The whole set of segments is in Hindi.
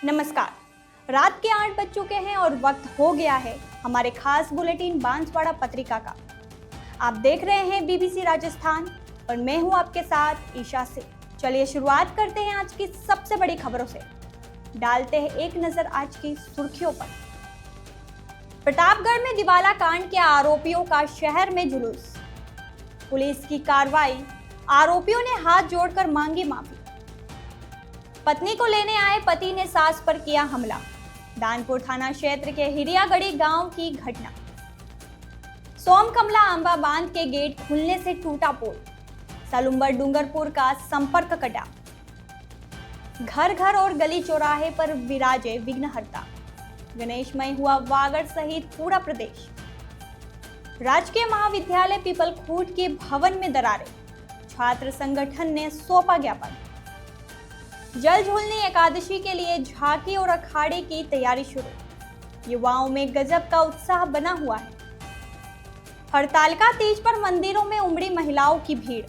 नमस्कार। रात के 8 बज चुके हैं और वक्त हो गया है हमारे खास बुलेटिन बांसवाड़ा पत्रिका का। आप देख रहे हैं बीबीसी राजस्थान और मैं हूं आपके साथ ईशा से। चलिए शुरुआत करते हैं आज की सबसे बड़ी खबरों से। डालते हैं एक नजर आज की सुर्खियों पर। प्रतापगढ़ में दिवाला कांड के आरोपियों का शहर में जुलूस। पुलिस की कार्रवाई, आरोपियों ने हाथ जोड़कर मांगी माफी। पत्नी को लेने आए पति ने सास पर किया हमला। दानपुर थाना क्षेत्र के हिरियागढ़ी गांव की घटना। सोमकमला आंबा बांध के गेट खुलने से टूटा पोल। सलुम्बर डूंगरपुर का संपर्क कटा। घर घर और गली चौराहे पर विराजे विघ्नहर्ता। गणेशमय हुआ वागड़ सहित पूरा प्रदेश। राजकीय महाविद्यालय पीपलखूट के भवन में दरारें। छात्र संगठन ने सौंपा ज्ञापन। जल झूलनी एकादशी के लिए झांकी और अखाड़े की तैयारी शुरू। युवाओं में गजब का उत्साह बना हुआ है। हरतालिका तीज पर मंदिरों में उमड़ी महिलाओं की भीड़।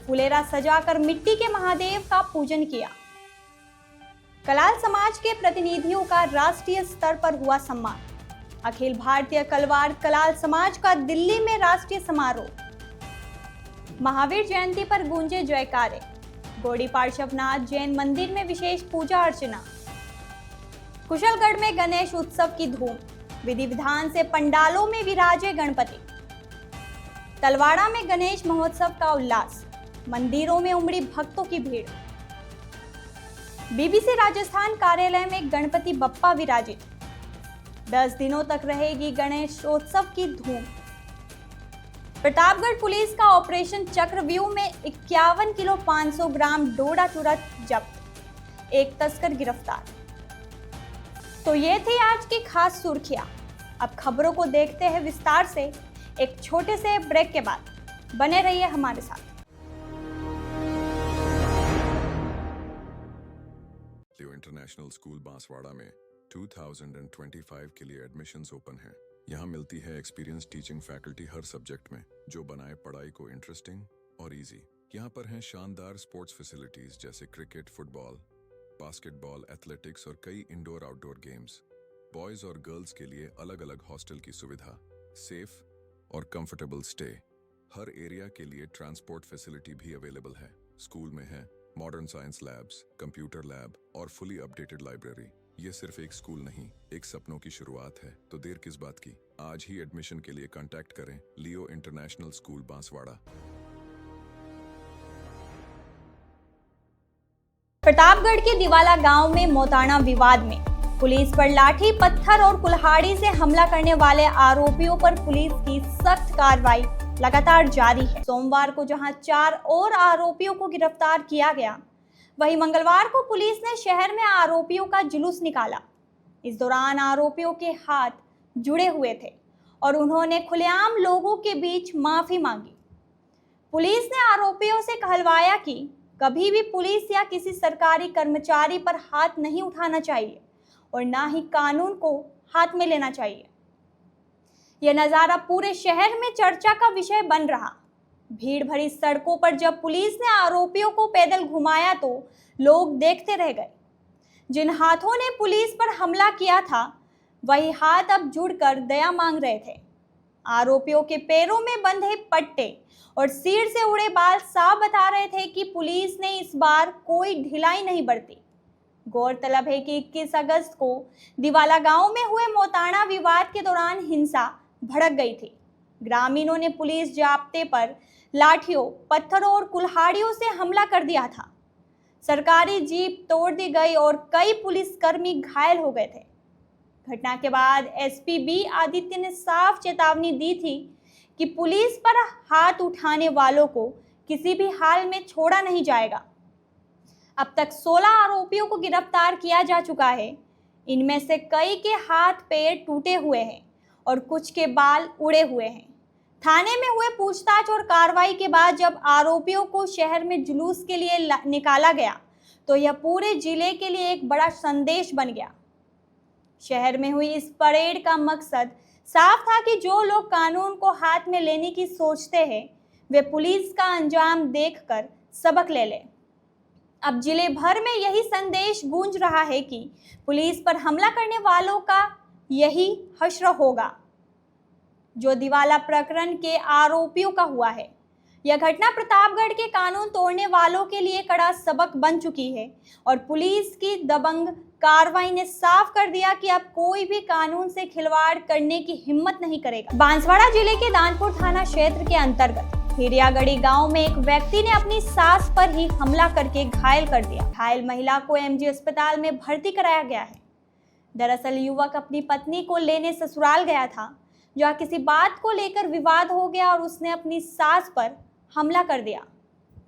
फुलेरा सजाकर मिट्टी के महादेव का पूजन किया। कलाल समाज के प्रतिनिधियों का राष्ट्रीय स्तर पर हुआ सम्मान। अखिल भारतीय कलवार कलाल समाज का दिल्ली में राष्ट्रीय समारोह। महावीर जयंती पर गूंजे जयकारे। गौड़ी पार्श्वनाथ जैन मंदिर में विशेष पूजा अर्चना। कुशलगढ़ में गणेश उत्सव की धूम। विधि विधान से पंडालों में विराजे गणपति। तलवाड़ा में गणेश महोत्सव का उल्लास। मंदिरों में उमड़ी भक्तों की भीड़। बीबीसी राजस्थान कार्यालय में गणपति बप्पा विराजित। 10 दिनों तक रहेगी गणेशोत्सव की धूम। प्रतापगढ़ पुलिस का ऑपरेशन चक्रव्यूह में 51 किलो 500 ग्राम डोडा चूरा जब्त। एक तस्कर गिरफ्तार। तो ये थी आज की खास सुर्खियां। अब खबरों को देखते हैं विस्तार से एक छोटे से ब्रेक के बाद। बने रहिए हमारे साथ। लियो इंटरनेशनल स्कूल बांसवाड़ा में 2025 के लिए एडमिशन्स ओपन हैं। यहाँ मिलती है एक्सपीरियंस टीचिंग फैकल्टी हर सब्जेक्ट में, जो बनाए पढ़ाई को इंटरेस्टिंग और इजी। यहाँ पर हैं शानदार स्पोर्ट्स फैसिलिटीज जैसे क्रिकेट, फुटबॉल, बास्केटबॉल, एथलेटिक्स और कई इंडोर आउटडोर गेम्स। बॉयज और गर्ल्स के लिए अलग अलग हॉस्टल की सुविधा, सेफ और कंफर्टेबल स्टे। हर एरिया के लिए ट्रांसपोर्ट फैसिलिटी भी अवेलेबल है। स्कूल में है modern science labs, computer lab और फुली अपडेटेड लाइब्रेरी। ये सिर्फ एक स्कूल नहीं, एक सपनों की शुरुआत है। तो देर किस बात की, आज ही एडमिशन के लिए कांटेक्ट करें लियो इंटरनेशनल स्कूल बांसवाड़ा। प्रतापगढ़ के दिवाला गांव में मौताना विवाद में पुलिस पर लाठी पत्थर और कुल्हाड़ी से हमला करने वाले आरोपियों पर पुलिस की सख्त कार्रवाई लगातार जारी है। सोमवार को जहां 4 और आरोपियों को गिरफ्तार किया गया, वहीं मंगलवार को पुलिस ने शहर में आरोपियों का जुलूस निकाला। इस दौरान आरोपियों के हाथ जुड़े हुए थे और उन्होंने खुलेआम लोगों के बीच माफी मांगी। पुलिस ने आरोपियों से कहलवाया कि कभी भी पुलिस या किसी सरकारी कर्मचारी पर हाथ नहीं उठाना चाहिए और ना ही कानून को हाथ में लेना चाहिए। यह नज़ारा पूरे शहर में चर्चा का विषय बन रहा। भीड़ भरी सड़कों पर जब पुलिस ने आरोपियों को पैदल घुमाया तो लोग देखते रह गए। जिन हाथों ने पुलिस पर हमला किया था, वही हाथ अब जुड़कर दया मांग रहे थे। आरोपियों के पैरों में बंधे पट्टे और सिर से उड़े बाल साफ बता रहे थे कि पुलिस ने इस बार कोई ढिलाई नहीं बरती। गौरतलब है कि 21 अगस्त को दिवाला गांव में हुए मौताना विवाद के दौरान हिंसा भड़क गई थी। ग्रामीणों ने पुलिस जाब्ते पर लाठियों, पत्थरों और कुल्हाड़ियों से हमला कर दिया था। सरकारी जीप तोड़ दी गई और कई पुलिसकर्मी घायल हो गए थे। घटना के बाद एसपी बी आदित्य ने साफ चेतावनी दी थी कि पुलिस पर हाथ उठाने वालों को किसी भी हाल में छोड़ा नहीं जाएगा। अब तक 16 आरोपियों को गिरफ्तार किया जा चुका है। इनमें से कई के हाथ पैर टूटे हुए हैं और कुछ के बाल उड़े हुए हैं। थाने में हुए पूछताछ और कार्रवाई के बाद जब आरोपियों को शहर में जुलूस के लिए निकाला गया तो यह पूरे जिले के लिए एक बड़ा संदेश बन गया। शहर में हुई इस परेड का मकसद साफ था कि जो लोग कानून को हाथ में लेने की सोचते हैं, वे पुलिस का अंजाम देखकर सबक ले लें। अब जिले भर में यही संदेश गूंज रहा है कि पुलिस पर हमला करने वालों का यही हश्र होगा जो दिवाला प्रकरण के आरोपियों का हुआ है। यह घटना प्रतापगढ़ के कानून तोड़ने वालों के लिए कड़ा सबक बन चुकी है और पुलिस की दबंग कार्रवाई ने साफ कर दिया कि अब कोई भी कानून से खिलवाड़ करने की हिम्मत नहीं करेगा। बांसवाड़ा जिले के दानपुर थाना क्षेत्र के अंतर्गत हिरियागढ़ी गांव में एक व्यक्ति ने अपनी सास पर ही हमला करके घायल कर दिया। घायल महिला को एमजी अस्पताल में भर्ती कराया गया है। दरअसल युवक अपनी पत्नी को लेने ससुराल गया था, जहाँ किसी बात को लेकर विवाद हो गया और उसने अपनी सास पर हमला कर दिया।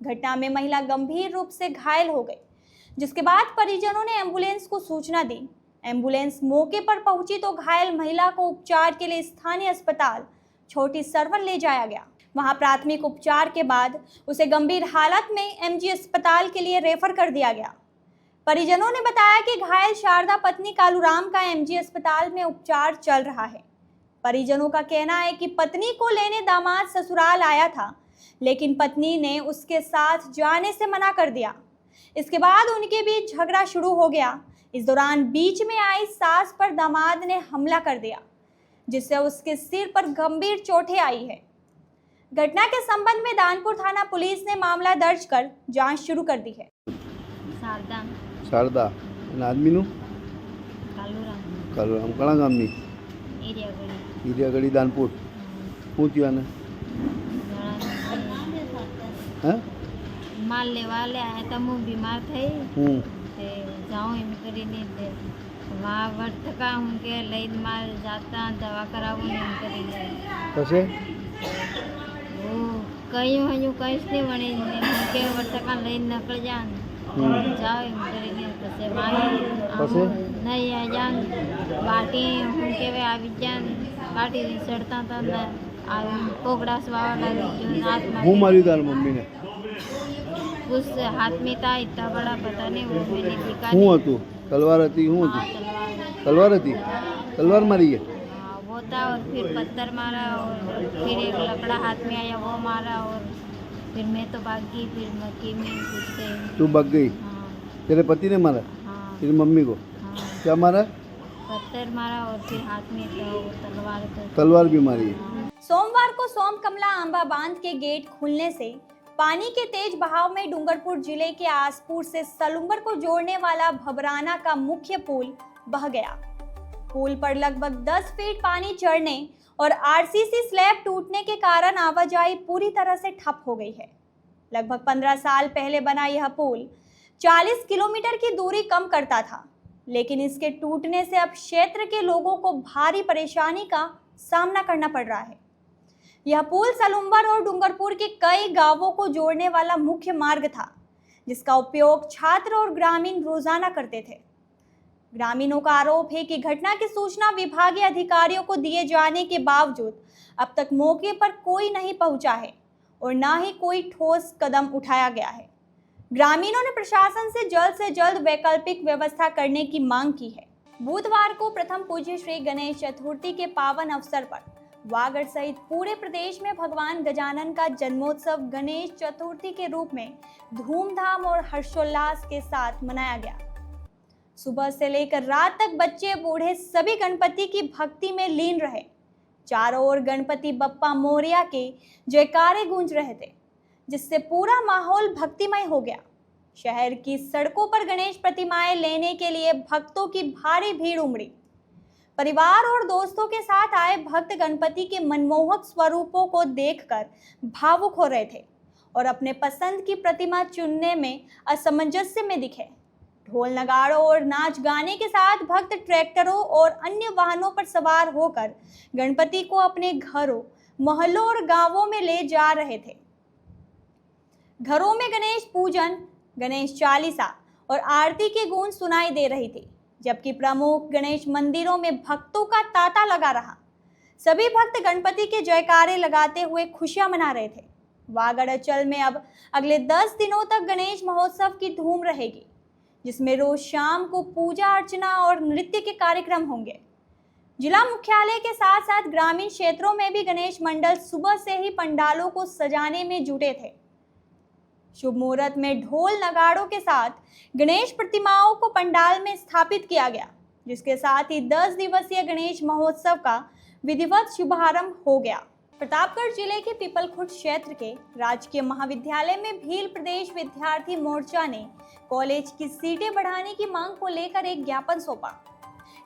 घटना में महिला गंभीर रूप से घायल हो गई, जिसके बाद परिजनों ने एम्बुलेंस को सूचना दी। एम्बुलेंस मौके पर पहुंची तो घायल महिला को उपचार के लिए स्थानीय अस्पताल छोटी सरवल ले जाया गया। वहां प्राथमिक उपचार के बाद उसे गंभीर हालत में एमजी अस्पताल के लिए रेफर कर दिया गया। परिजनों ने बताया कि घायल शारदा पत्नी कालूराम का एमजी अस्पताल में उपचार चल रहा है। परिजनों का कहना है कि पत्नी को लेने दामाद ससुराल आया था, लेकिन पत्नी ने उसके साथ जाने से मना कर दिया। इसके बाद उनके बीच झगड़ा शुरू हो गया। इस दौरान बीच में आई सास पर दामाद ने हमला कर दिया, जिससे उसके सिर पर गंभीर चोटें आई है। घटना के संबंध में दानपुर थाना पुलिस ने मामला दर्ज कर जांच शुरू कर दी है। शारदा आदमीનું કાલુરામ કણા ગામની હીરિયાગઢી દાનપુર શું થયું આને હા माल लेवा ले आया था, मैं बीमार थी ते जाऊँ एम करीने ते वहाँ वर्त का उनके लई माल जाता दवा करावो एम करीने પછી वो कहीं हयूँ कहीं नहीं बने उनके वर्त का लई निकल जान जाओ एम करीने પછી नहीं आ जान बाटी उनके वे आवी जान बाटी सड़ता था पोगड़ा स्वावा लगी जो हाथ में હું મારી તાર મમ્મીને उस हाथ में था इतना बड़ा, पता नहीं वो मैंने दिखा શું હતું તલવાર હતી શું હતું તલવાર હતી તલવાર મારી છે वो था और फिर पत्थर मारा और फिर एक लकड़ा हाथ में आया वो मारा और फिर मैं तो भाग गई। फिर मक्की में घुस गई। तू भाग गई? हाँ तेरे पति ने मारा? हाँ तेरी मम्मी को? हाँ क्या मारा? पत्थर मारा और फिर हाथ में था वो तलवार था। तलवार भी मारी है। सोमवार को सोम कमला आंबा बांध के गेट खुलने से पानी के तेज बहाव में डूंगरपुर जिले के आसपुर से सलुंबर को जोड़ने वाला भबराना का मुख्य पुल बह गया। पुल पर लगभग 10 फीट पानी चढ़ने और आरसीसी स्लैब टूटने के कारण आवाजाही पूरी तरह से ठप हो गई है। लगभग 15 साल पहले बना यह पुल 40 किलोमीटर की दूरी कम करता था, लेकिन इसके टूटने से अब क्षेत्र के लोगों को भारी परेशानी का सामना करना पड़ रहा है। यह पुल सलुंबर और डूंगरपुर के कई गांवों को जोड़ने वाला मुख्य मार्ग था, जिसका उपयोग छात्र और ग्रामीण रोजाना करते थे। ग्रामीणों का आरोप है कि घटना की सूचना विभागीय अधिकारियों को दिए जाने के बावजूद अब तक मौके पर कोई नहीं पहुंचा है और न ही कोई ठोस कदम उठाया गया है। ग्रामीणों ने प्रशासन से जल्द वैकल्पिक व्यवस्था करने की मांग की है। बुधवार को प्रथम पूज्य श्री गणेश चतुर्थी के पावन अवसर पर वागड़ सहित पूरे प्रदेश में भगवान गजानन का जन्मोत्सव गणेश चतुर्थी के रूप में धूमधाम और हर्षोल्लास के साथ मनाया गया। सुबह से लेकर रात तक बच्चे बूढ़े सभी गणपति की भक्ति में लीन रहे। चारों ओर गणपति बप्पा मोरिया के जयकारे गूंज रहे थे, जिससे पूरा माहौल भक्तिमय हो गया। शहर की सड़कों पर गणेश प्रतिमाएं लेने के लिए भक्तों की भारी भीड़ उमड़ी। परिवार और दोस्तों के साथ आए भक्त गणपति के मनमोहक स्वरूपों को देखकर भावुक हो रहे थे और अपने पसंद की प्रतिमा चुनने में असमंजस्य में दिखे। ढोल नगाड़ों और नाच गाने के साथ भक्त ट्रैक्टरों और अन्य वाहनों पर सवार होकर गणपति को अपने घरों, मोहल्लों और गांवों में ले जा रहे थे। घरों में गणेश पूजन, गणेश चालीसा और आरती की गूंज सुनाई दे रही थी, जबकि प्रमुख गणेश मंदिरों में भक्तों का तांता लगा रहा। सभी भक्त गणपति के जयकारे लगाते हुए खुशियां मना रहे थे। वागड़ अंचल में अब अगले 10 दिनों तक गणेश महोत्सव की धूम रहेगी, जिसमें रोज शाम को पूजा अर्चना और नृत्य के कार्यक्रम होंगे। जिला मुख्यालय के साथ साथ ग्रामीण क्षेत्रों में भी गणेश मंडल सुबह से ही पंडालों को सजाने में जुटे थे। शुभ मुहूर्त में ढोल नगाड़ों के साथ गणेश प्रतिमाओं को पंडाल में स्थापित किया गया, जिसके साथ ही 10 दिवसीय गणेश महोत्सव का विधिवत शुभारंभ हो गया। प्रतापगढ़ जिले के पीपलखुर्द क्षेत्र के राजकीय महाविद्यालय में भील प्रदेश विद्यार्थी मोर्चा ने कॉलेज की सीटें बढ़ाने की मांग को लेकर एक ज्ञापन सौंपा।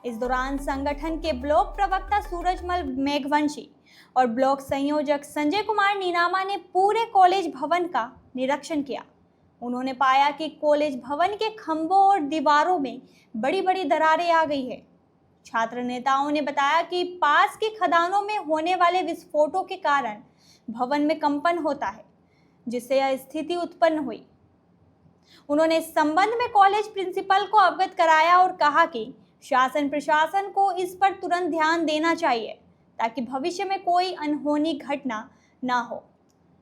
इस दौरान संगठन के ब्लॉक प्रवक्ता सूरजमल मेघवंशी और ब्लॉक संयोजक संजय कुमार नीनामा ने पूरे कॉलेज भवन का निरीक्षण किया। उन्होंने पाया कि कॉलेज भवन के खंभों और दीवारों में बड़ी बड़ी दरारें आ गई है। छात्र नेताओं ने बताया कि पास की खदानों में होने वाले विस्फोटों के कारण भवन में कंपन होता है, जिससे यह स्थिति उत्पन्न हुई। उन्होंने इस संबंध में कॉलेज प्रिंसिपल को अवगत कराया और कहा कि शासन प्रशासन को इस पर तुरंत ध्यान देना चाहिए ताकि भविष्य में कोई अनहोनी घटना ना हो।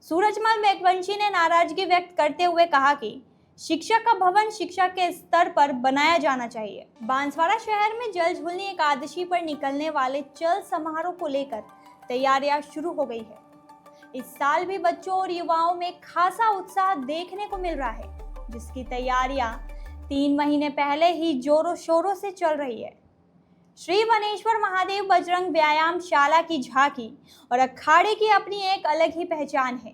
सूरजमल मेघवंशी ने नाराजगी व्यक्त करते हुए कहा कि शिक्षा का भवन शिक्षा के स्तर पर बनाया जाना चाहिए। बांसवाड़ा शहर में जल झूलनी एकादशी पर निकलने वाले चल समारोह को लेकर तैयारियां शुरू हो गई है। इस साल भी बच्चों और युवाओं में खासा उत्साह देखने को मिल रहा है, जिसकी तैयारियां 3 महीने पहले ही जोरों शोरों से चल रही है। श्री वनेश्वर महादेव बजरंग व्यायामशाला की झांकी और अखाड़े की अपनी एक अलग ही पहचान है।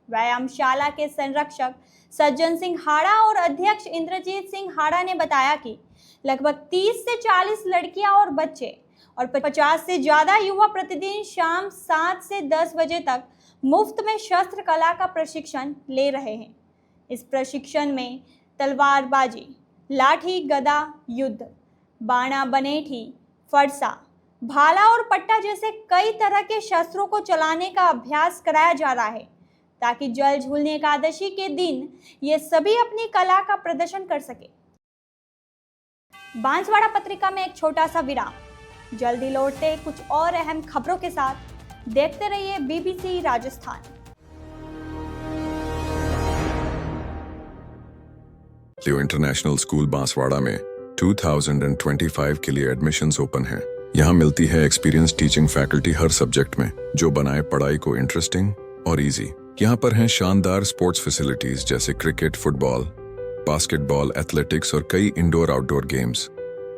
व्यायामशाला के संरक्षक सज्जन सिंह हाड़ा और अध्यक्ष इंद्रजीत सिंह हाड़ा ने बताया कि लगभग 30 से 40 लड़कियां और बच्चे और 50 से ज़्यादा युवा प्रतिदिन शाम 7 से 10 बजे तक मुफ्त में शस्त्र कला का प्रशिक्षण ले रहे हैं। इस प्रशिक्षण में तलवारबाजी, लाठी गदा युद्ध, बाणा बनेठी, फरसा, भाला और पट्टा जैसे कई तरह के शस्त्रों को चलाने का अभ्यास कराया जा रहा है, ताकि जल झूलनी एकादशी के दिन ये सभी अपनी कला का प्रदर्शन कर सके। बांसवाड़ा पत्रिका में एक छोटा सा विराम। जल्दी लौटते हैं कुछ और अहम खबरों के साथ। देखते रहिए BBC राजस्थान। लियो इंटरनेशनल स्कूल बांसवाड़ा में 2025 के लिए एडमिशन्स ओपन हैं। यहाँ मिलती है एक्सपीरियंस टीचिंग फैकल्टी हर सब्जेक्ट में, जो बनाए पढ़ाई को इंटरेस्टिंग और इजी। यहाँ पर हैं शानदार स्पोर्ट्स फैसिलिटीज जैसे क्रिकेट, फुटबॉल, बास्केटबॉल, एथलेटिक्स और कई इंडोर आउटडोर गेम्स।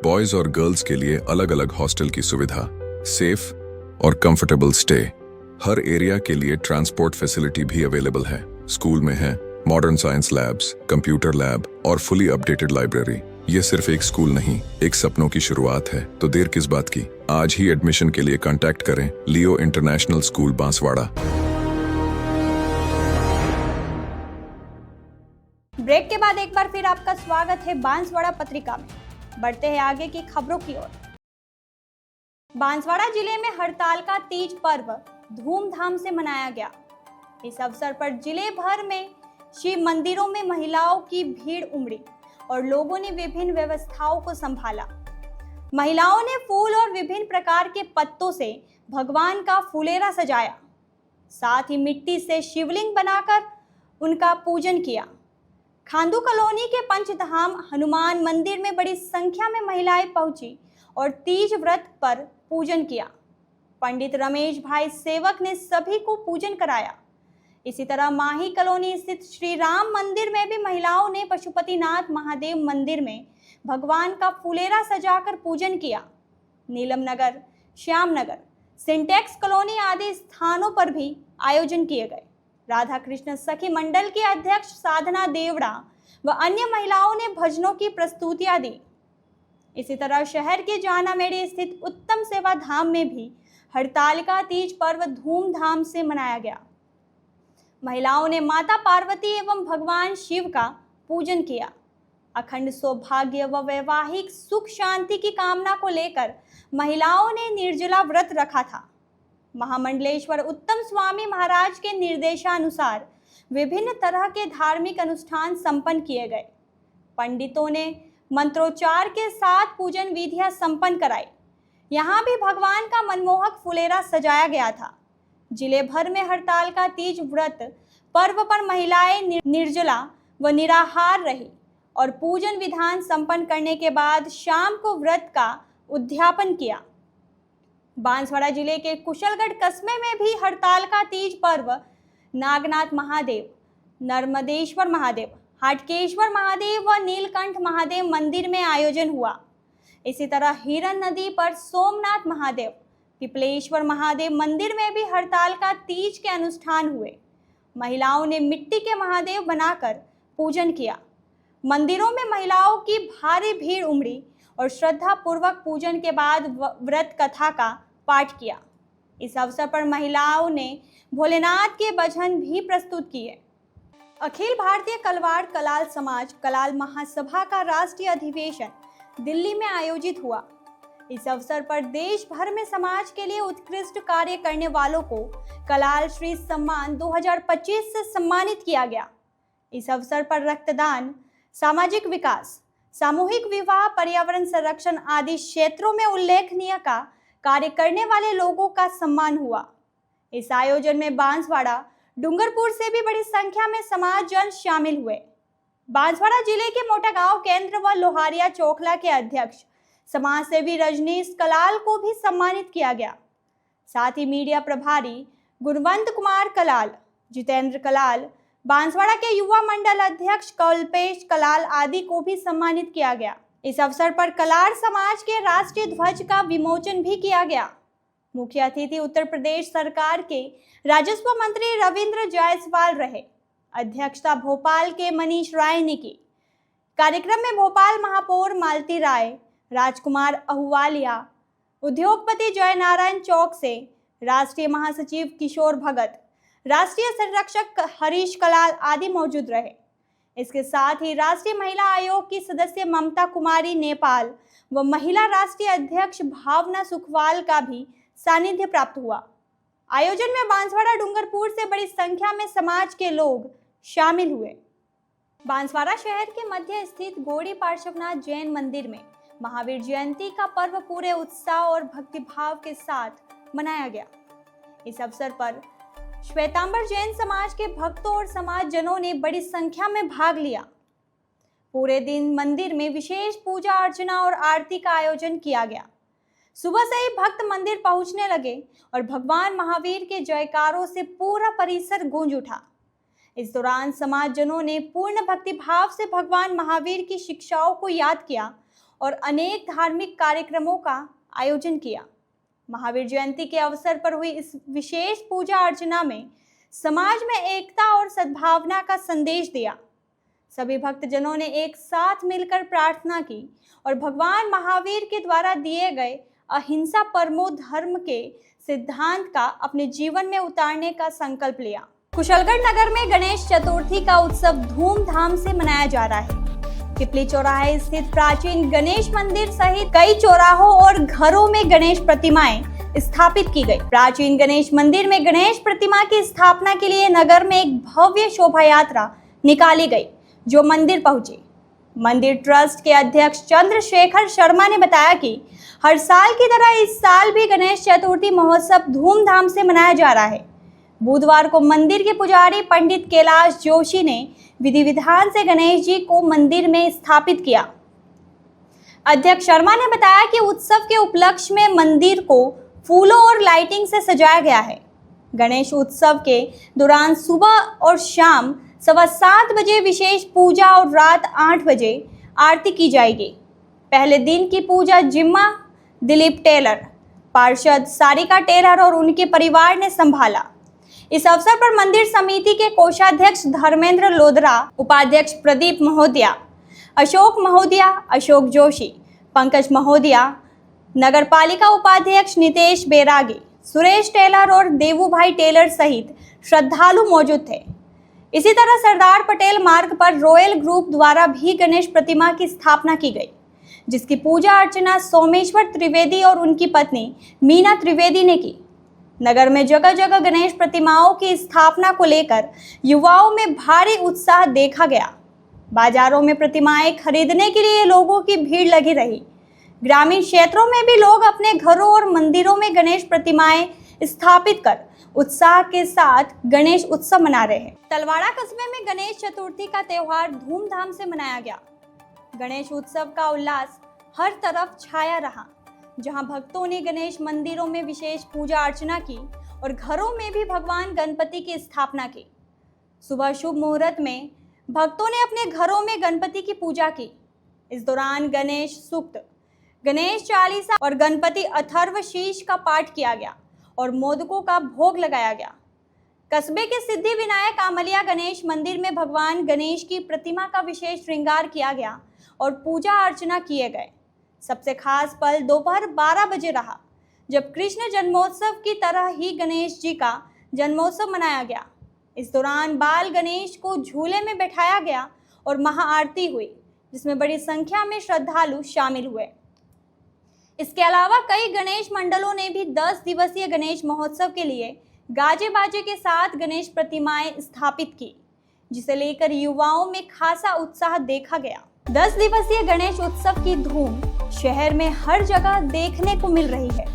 बॉयज और गर्ल्स के लिए अलग अलग हॉस्टल की सुविधा, सेफ और कंफर्टेबल स्टे। हर एरिया के लिए ट्रांसपोर्ट फैसिलिटी भी अवेलेबल है। स्कूल में है modern science labs, computer lab और फुली अपडेटेड लाइब्रेरी। ये सिर्फ एक स्कूल नहीं, एक सपनों की शुरुआत है। तो देर किस बात की, आज ही एडमिशन के लिए कांटेक्ट करें लियो इंटरनेशनल स्कूल बांसवाड़ा। ब्रेक के बाद एक बार फिर आपका स्वागत है बांसवाड़ा पत्रिका में। बढ़ते हैं आगे की खबरों की ओर। बांसवाड़ा जिले में हड़ताल का तीज पर्व धूमधाम से मनाया गया। इस अवसर पर जिले भर में शिव मंदिरों में महिलाओं की भीड़ उमड़ी और लोगों ने विभिन्न व्यवस्थाओं को संभाला। महिलाओं ने फूल और विभिन्न प्रकार के पत्तों से भगवान का फुलेरा सजाया, साथ ही मिट्टी से शिवलिंग बनाकर उनका पूजन किया। खांदू कॉलोनी के पंचधाम हनुमान मंदिर में बड़ी संख्या में महिलाएं पहुंची और तीज व्रत पर पूजन किया। पंडित रमेश भाई सेवक ने सभी को पूजन कराया। इसी तरह माही कॉलोनी स्थित श्री राम मंदिर में भी महिलाओं ने पशुपतिनाथ महादेव मंदिर में भगवान का फुलेरा सजाकर पूजन किया। नीलम नगर, श्याम नगर, सिंटेक्स कॉलोनी आदि स्थानों पर भी आयोजन किए गए। राधा कृष्ण सखी मंडल की अध्यक्ष साधना देवड़ा व अन्य महिलाओं ने भजनों की प्रस्तुतियां दी। इसी तरह शहर के जानामेड़ी स्थित उत्तम सेवा धाम में भी हड़तालिका तीज पर्व धूमधाम से मनाया गया। महिलाओं ने माता पार्वती एवं भगवान शिव का पूजन किया। अखंड सौभाग्य व वैवाहिक सुख शांति की कामना को लेकर महिलाओं ने निर्जला व्रत रखा था। महामंडलेश्वर उत्तम स्वामी महाराज के निर्देशानुसार विभिन्न तरह के धार्मिक अनुष्ठान संपन्न किए गए। पंडितों ने मंत्रोच्चार के साथ पूजन विधियां संपन्न कराई। यहाँ भी भगवान का मनमोहक फुलेरा सजाया गया था। जिले भर में हड़ताल का तीज व्रत पर्व पर महिलाएं निर्जला व निराहार रही और पूजन विधान संपन्न करने के बाद शाम को व्रत का उद्यापन किया। बांसवाड़ा जिले के कुशलगढ़ कस्बे में भी हड़ताल का तीज पर्व नागनाथ महादेव, नर्मदेश्वर महादेव, हाटकेश्वर महादेव व नीलकंठ महादेव मंदिर में आयोजन हुआ। इसी तरह हिरन नदी पर सोमनाथ महादेव, पिपलेश्वर महादेव मंदिर में भी हड़ताल का तीज के अनुष्ठान हुए। महिलाओं ने मिट्टी के महादेव बनाकर पूजन किया। मंदिरों में महिलाओं की भारी भीड़ उमड़ी और श्रद्धा पूर्वक पूजन के बाद व्रत कथा का पाठ किया। इस अवसर पर महिलाओं ने भोलेनाथ के भजन भी प्रस्तुत किए। अखिल भारतीय कलवाड़ कलाल समाज कलाल महासभा का राष्ट्रीय अधिवेशन दिल्ली में आयोजित हुआ। इस अवसर पर देश भर में समाज के लिए उत्कृष्ट कार्य करने वालों को कलाल श्री सम्मान 2025 से सम्मानित किया गया। इस अवसर पर रक्तदान, सामाजिक विकास, सामूहिक विवाह, पर्यावरण संरक्षण आदि क्षेत्रों में उल्लेखनीय का कार्य करने वाले लोगों का सम्मान हुआ। इस आयोजन में बांसवाड़ा, डूंगरपुर से भी बड़ी संख्या में समाज जन शामिल हुए। बांसवाड़ा जिले के मोटा गांव केंद्र व लोहारिया चोखला के अध्यक्ष समाज सेवी रजनीश कलाल को भी सम्मानित किया गया। साथ ही मीडिया प्रभारी गुणवंत कुमार कलाल, जितेंद्र कलाल, बांसवाड़ा के युवा मंडल अध्यक्ष कल्पेश कलाल आदि को भी सम्मानित किया गया। इस अवसर पर कलार समाज के राष्ट्रीय ध्वज का विमोचन भी किया गया। मुख्य अतिथि उत्तर प्रदेश सरकार के राजस्व मंत्री रविंद्र जायसवाल रहे। अध्यक्षता भोपाल के मनीष राय ने की। कार्यक्रम में भोपाल महापौर मालती राय, राजकुमार अहुवालिया, उद्योगपति जय नारायण चौक से राष्ट्रीय महासचिव किशोर भगत, राष्ट्रीय संरक्षक हरीश कलाल आदि मौजूद रहे। इसके साथ ही राष्ट्रीय महिला आयोग की सदस्य ममता कुमारी नेपाल व महिला राष्ट्रीय अध्यक्ष भावना सुखवाल का भी सानिध्य प्राप्त हुआ। आयोजन में बांसवाड़ा, डूंगरपुर से बड़ी संख्या में समाज के लोग शामिल हुए। बांसवाड़ा शहर के मध्य स्थित गौड़ी पार्श्वनाथ जैन मंदिर में महावीर जयंती का पर्व पूरे उत्साह और भक्तिभाव के साथ मनाया गया। इस अवसर पर श्वेतांबर जैन समाज के भक्तों और समाज जनों ने बड़ी संख्या में भाग लिया। पूरे दिन मंदिर में विशेष पूजा अर्चना और आरती का आयोजन किया गया। सुबह से ही भक्त मंदिर पहुंचने लगे और भगवान महावीर के जयकारों से पूरा परिसर गूंज उठा। इस दौरान समाज जनों ने पूर्ण भक्तिभाव से भगवान महावीर की शिक्षाओं को याद किया और अनेक धार्मिक कार्यक्रमों का आयोजन किया। महावीर जयंती के अवसर पर हुई इस विशेष पूजा अर्चना में समाज में एकता और सद्भावना का संदेश दिया। सभी भक्तजनों ने एक साथ मिलकर प्रार्थना की और भगवान महावीर के द्वारा दिए गए अहिंसा परमो धर्म के सिद्धांत का अपने जीवन में उतारने का संकल्प लिया। कुशलगढ़ नगर में गणेश चतुर्थी का उत्सव धूमधाम से मनाया जा रहा है। पिपली चौराहे स्थित प्राचीन गणेश मंदिर सहित कई चौराहों और घरों में गणेश प्रतिमाएं स्थापित की गई। प्राचीन गणेश मंदिर में गणेश प्रतिमा की स्थापना के लिए नगर में एक भव्य शोभा यात्रा निकाली गई, जो मंदिर पहुंची। मंदिर ट्रस्ट के अध्यक्ष चंद्रशेखर शर्मा ने बताया कि हर साल की तरह इस साल भी गणेश चतुर्थी महोत्सव धूमधाम से मनाया जा रहा है। बुधवार को मंदिर के पुजारी पंडित कैलाश जोशी ने विधि विधान से गणेश जी को मंदिर में स्थापित किया। अध्यक्ष शर्मा ने बताया कि उत्सव के उपलक्ष्य में मंदिर को फूलों और लाइटिंग से सजाया गया है। गणेश उत्सव के दौरान सुबह और शाम 7:15 बजे विशेष पूजा और रात 8 बजे आरती की जाएगी। पहले दिन की पूजा जिम्मा दिलीप टेलर, पार्षद सारिका टेलर और उनके परिवार ने संभाला। इस अवसर पर मंदिर समिति के कोषाध्यक्ष धर्मेंद्र लोधरा, उपाध्यक्ष प्रदीप महोदया, अशोक महोदया, अशोक जोशी, पंकज महोदया, नगर पालिका उपाध्यक्ष नितेश बैरागी, सुरेश टेलर और देवूभाई टेलर सहित श्रद्धालु मौजूद थे। इसी तरह सरदार पटेल मार्ग पर रॉयल ग्रुप द्वारा भी गणेश प्रतिमा की स्थापना की गई, जिसकी पूजा अर्चना सोमेश्वर त्रिवेदी और उनकी पत्नी मीना त्रिवेदी ने की। नगर में जगह जगह गणेश प्रतिमाओं की स्थापना को लेकर युवाओं में भारी उत्साह देखा गया। बाजारों में प्रतिमाएं खरीदने के लिए लोगों की भीड़ लगी रही। ग्रामीण क्षेत्रों में भी लोग अपने घरों और मंदिरों में गणेश प्रतिमाएं स्थापित कर उत्साह के साथ गणेश उत्सव मना रहे हैं। तलवाड़ा कस्बे में गणेश चतुर्थी का त्यौहार धूमधाम से मनाया गया। गणेश उत्सव का उल्लास हर तरफ छाया रहा, जहां भक्तों ने गणेश मंदिरों में विशेष पूजा अर्चना की और घरों में भी भगवान गणपति की स्थापना की। सुबह शुभ मुहूर्त में भक्तों ने अपने घरों में गणपति की पूजा की। इस दौरान गणेश सूक्त, गणेश चालीसा और गणपति अथर्व शीष का पाठ किया गया और मोदकों का भोग लगाया गया। कस्बे के सिद्धि विनायक आमलिया गणेश मंदिर में भगवान गणेश की प्रतिमा का विशेष श्रृंगार किया गया और पूजा अर्चना किए गए। सबसे खास पल दोपहर 12 बजे रहा, जब कृष्ण जन्मोत्सव की तरह ही गणेश जी का जन्मोत्सव मनाया गया। इस दौरान बाल गणेश को झूले में बैठाया गया और महाआरती हुई, जिसमें बड़ी संख्या में श्रद्धालु शामिल हुए। इसके अलावा कई गणेश मंडलों ने भी 10 दिवसीय गणेश महोत्सव के लिए गाजे बाजे के साथ गणेश प्रतिमाएं स्थापित की, जिसे लेकर युवाओं में खासा उत्साह देखा गया। 10 दिवसीय गणेश उत्सव की धूम शहर में हर जगह देखने को मिल रही है।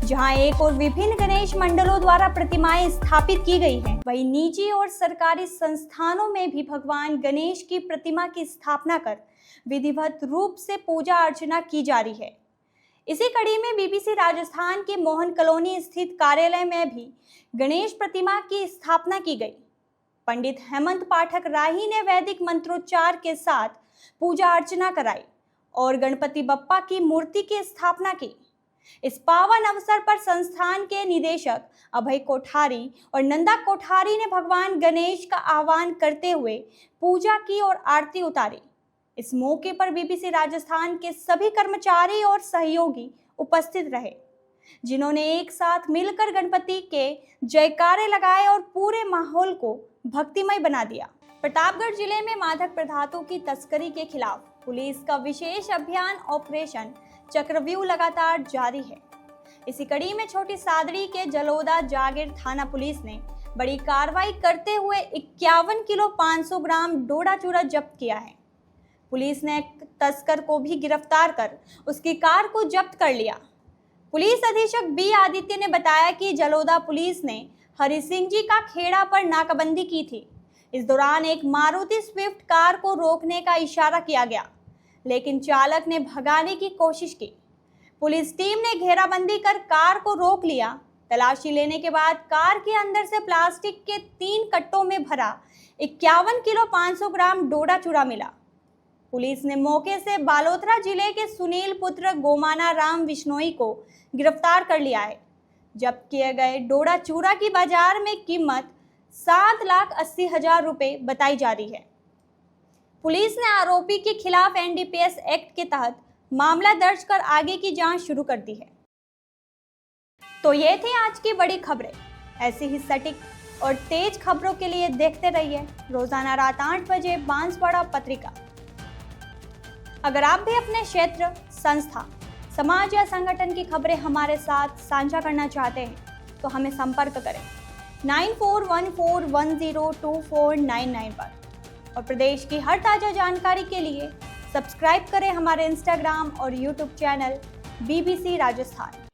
जहां एक और विभिन्न गणेश मंडलों द्वारा प्रतिमाएं स्थापित की गई हैं, वहीं निजी और सरकारी संस्थानों में भी भगवान गणेश की प्रतिमा की स्थापना कर विधिवत रूप से पूजा अर्चना की जा रही है। इसी कड़ी में बीबीसी राजस्थान के मोहन कॉलोनी स्थित कार्यालय में भी गणेश प्रतिमा की स्थापना की गई। पंडित हेमंत पाठक राही ने वैदिक मंत्रोच्चार के साथ पूजा अर्चना कराई और गणपति बप्पा की मूर्ति की स्थापना की। इस पावन अवसर पर संस्थान के निदेशक अभय कोठारी और नंदा कोठारी ने भगवान गणेश का आह्वान करते हुए पूजा की और आरती उतारी। इस मौके पर बीबीसी राजस्थान के सभी कर्मचारी और सहयोगी उपस्थित रहे, जिन्होंने एक साथ मिलकर गणपति के जयकारे लगाए और पूरे माहौल को भक्तिमय बना दिया। प्रतापगढ़ जिले में मादक पदार्थों की तस्करी के खिलाफ पुलिस का विशेष अभियान ऑपरेशन चक्रव्यूह लगातार जारी है। इसी कड़ी में छोटी सादड़ी के जलोदा जागीर थाना पुलिस ने बड़ी कार्रवाई करते हुए 51 किलो 500 ग्राम डोडा चूरा जब्त किया है। पुलिस ने तस्कर को भी गिरफ्तार कर उसकी कार को जब्त कर लिया। पुलिस अधीक्षक बी आदित्य ने बताया कि जलोदा पुलिस ने हरि सिंह जी का खेड़ा पर नाकाबंदी की थी। इस दौरान एक मारुति स्विफ्ट कार को रोकने का इशारा किया गया, लेकिन चालक ने भगाने की कोशिश की। पुलिस टीम ने घेराबंदी कर कार को रोक लिया। तलाशी लेने के बाद कार के अंदर से प्लास्टिक के 3 कट्टों में भरा 51 किलो 500 ग्राम डोडा चूरा मिला। पुलिस ने मौके से बालोतरा जिले के सुनील पुत्र गोमाना राम विश्नोई को गिरफ्तार कर लिया है। जब्त किए गए डोडा चूरा की बाजार में कीमत 7,80,000 रुपए बताई जा रही है। पुलिस ने आरोपी के खिलाफ एनडीपीएस एक्ट के तहत मामला दर्ज कर आगे की जांच शुरू कर दी है। तो ये थी आज की बड़ी खबरें। ऐसी ही सटीक और तेज खबरों के लिए देखते रहिए रोजाना रात 8 बजे बांसवाड़ा पत्रिका। अगर आप भी अपने क्षेत्र, संस्था, समाज या संगठन की खबरें हमारे साथ साझा करना चाहते हैं तो हमें संपर्क करें 9414102499 पर। और प्रदेश की हर ताज़ा जानकारी के लिए सब्सक्राइब करें हमारे इंस्टाग्राम और यूट्यूब चैनल बीबीसी राजस्थान।